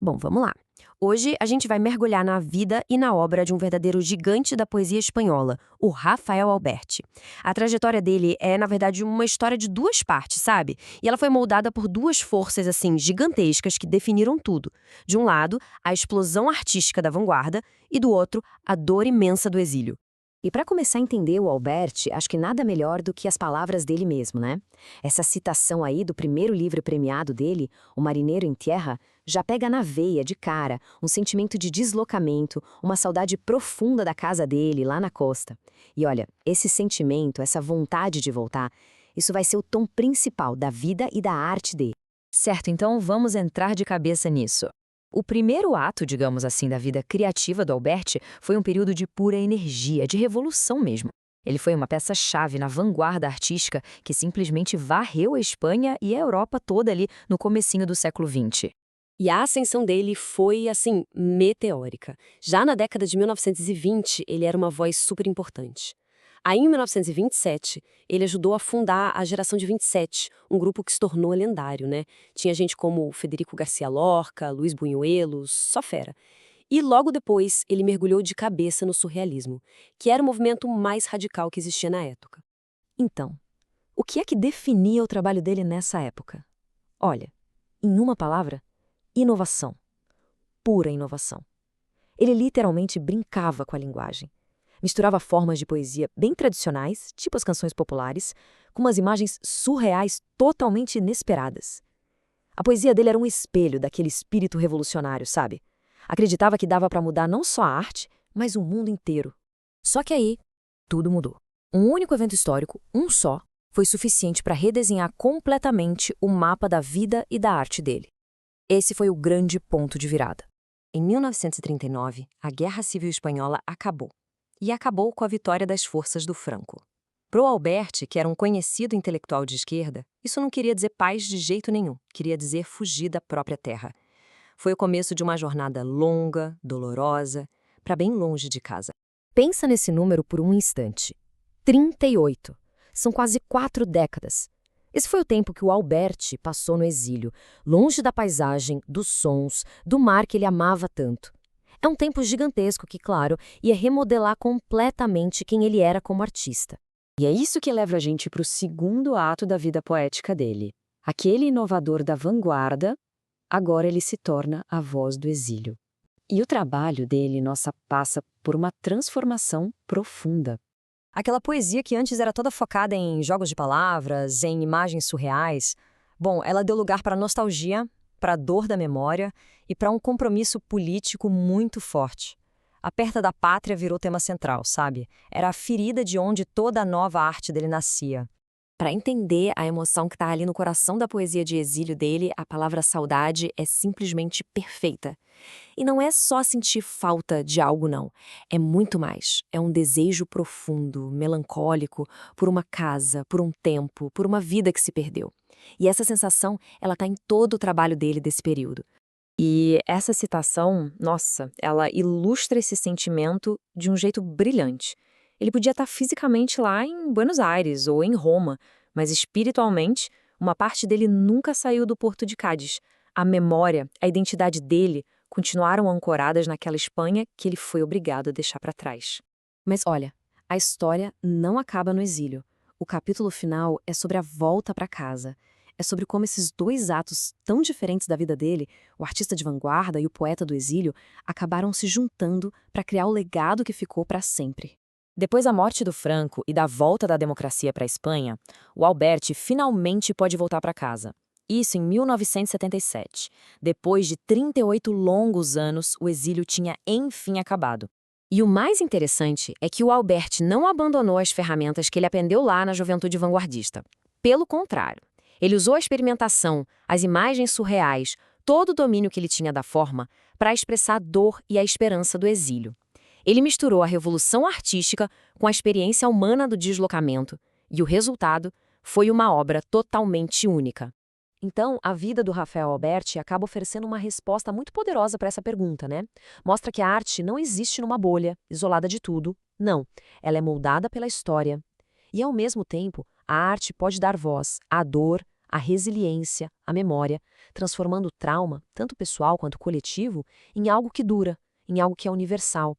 Bom, vamos lá. Hoje a gente vai mergulhar na vida e na obra de um verdadeiro gigante da poesia espanhola, o Rafael Alberti. A trajetória dele é, na verdade, uma história de duas partes, sabe? E ela foi moldada por duas forças, assim, gigantescas que definiram tudo. De um lado, a explosão artística da vanguarda e do outro, a dor imensa do exílio. E para começar a entender o Alberti, acho que nada melhor do que as palavras dele mesmo, né? Essa citação aí do primeiro livro premiado dele, O Marineiro em Tierra, já pega na veia de cara um sentimento de deslocamento, uma saudade profunda da casa dele lá na costa. E olha, esse sentimento, essa vontade de voltar, isso vai ser o tom principal da vida e da arte dele. Certo, então vamos entrar de cabeça nisso. O primeiro ato, digamos assim, da vida criativa do Alberti foi um período de pura energia, de revolução mesmo. Ele foi uma peça-chave na vanguarda artística que simplesmente varreu a Espanha e a Europa toda ali no comecinho do século XX. E a ascensão dele foi, assim, meteórica. Já na década de 1920, ele era uma voz super importante. Aí, em 1927, ele ajudou a fundar a Geração de 27, um grupo que se tornou lendário, né? Tinha gente como Federico Garcia Lorca, Luís Buñuelos, só fera. E logo depois, ele mergulhou de cabeça no surrealismo, que era o movimento mais radical que existia na época. Então, o que é que definia o trabalho dele nessa época? Olha, em uma palavra, inovação. Pura inovação. Ele literalmente brincava com a linguagem. Misturava formas de poesia bem tradicionais, tipo as canções populares, com umas imagens surreais totalmente inesperadas. A poesia dele era um espelho daquele espírito revolucionário, sabe? Acreditava que dava para mudar não só a arte, mas o mundo inteiro. Só que aí, tudo mudou. Um único evento histórico, um só, foi suficiente para redesenhar completamente o mapa da vida e da arte dele. Esse foi o grande ponto de virada. Em 1939, a Guerra Civil Espanhola acabou. E acabou com a vitória das forças do Franco. Pro Alberti, que era um conhecido intelectual de esquerda, isso não queria dizer paz de jeito nenhum, queria dizer fugir da própria terra. Foi o começo de uma jornada longa, dolorosa, para bem longe de casa. Pensa nesse número por um instante. 38. São quase 4 décadas. Esse foi o tempo que o Alberti passou no exílio, longe da paisagem, dos sons, do mar que ele amava tanto. É um tempo gigantesco que, claro, ia remodelar completamente quem ele era como artista. E é isso que leva a gente para o segundo ato da vida poética dele. Aquele inovador da vanguarda, agora ele se torna a voz do exílio. E o trabalho dele, nossa, passa por uma transformação profunda. Aquela poesia que antes era toda focada em jogos de palavras, em imagens surreais, bom, ela deu lugar para nostalgia, para a dor da memória e para um compromisso político muito forte. A perda da pátria virou tema central, sabe? Era a ferida de onde toda a nova arte dele nascia. Para entender a emoção que está ali no coração da poesia de exílio dele, a palavra saudade é simplesmente perfeita. E não é só sentir falta de algo, não. É muito mais. É um desejo profundo, melancólico, por uma casa, por um tempo, por uma vida que se perdeu. E essa sensação, ela está em todo o trabalho dele desse período. E essa citação, nossa, ela ilustra esse sentimento de um jeito brilhante. Ele podia estar fisicamente lá em Buenos Aires ou em Roma, mas espiritualmente, uma parte dele nunca saiu do Porto de Cádiz. A memória, a identidade dele continuaram ancoradas naquela Espanha que ele foi obrigado a deixar para trás. Mas olha, a história não acaba no exílio. O capítulo final é sobre a volta para casa. É sobre como esses dois atos tão diferentes da vida dele, o artista de vanguarda e o poeta do exílio, acabaram se juntando para criar o legado que ficou para sempre. Depois da morte do Franco e da volta da democracia para a Espanha, o Alberti finalmente pode voltar para casa. Isso em 1977. Depois de 38 longos anos, o exílio tinha enfim acabado. E o mais interessante é que o Alberti não abandonou as ferramentas que ele aprendeu lá na juventude vanguardista. Pelo contrário, ele usou a experimentação, as imagens surreais, todo o domínio que ele tinha da forma, para expressar a dor e a esperança do exílio. Ele misturou a revolução artística com a experiência humana do deslocamento, e o resultado foi uma obra totalmente única. Então, a vida do Rafael Alberti acaba oferecendo uma resposta muito poderosa para essa pergunta, né? Mostra que a arte não existe numa bolha, isolada de tudo. Não, ela é moldada pela história. E, ao mesmo tempo, a arte pode dar voz à dor, a resiliência, a memória, transformando o trauma, tanto pessoal quanto coletivo, em algo que dura, em algo que é universal.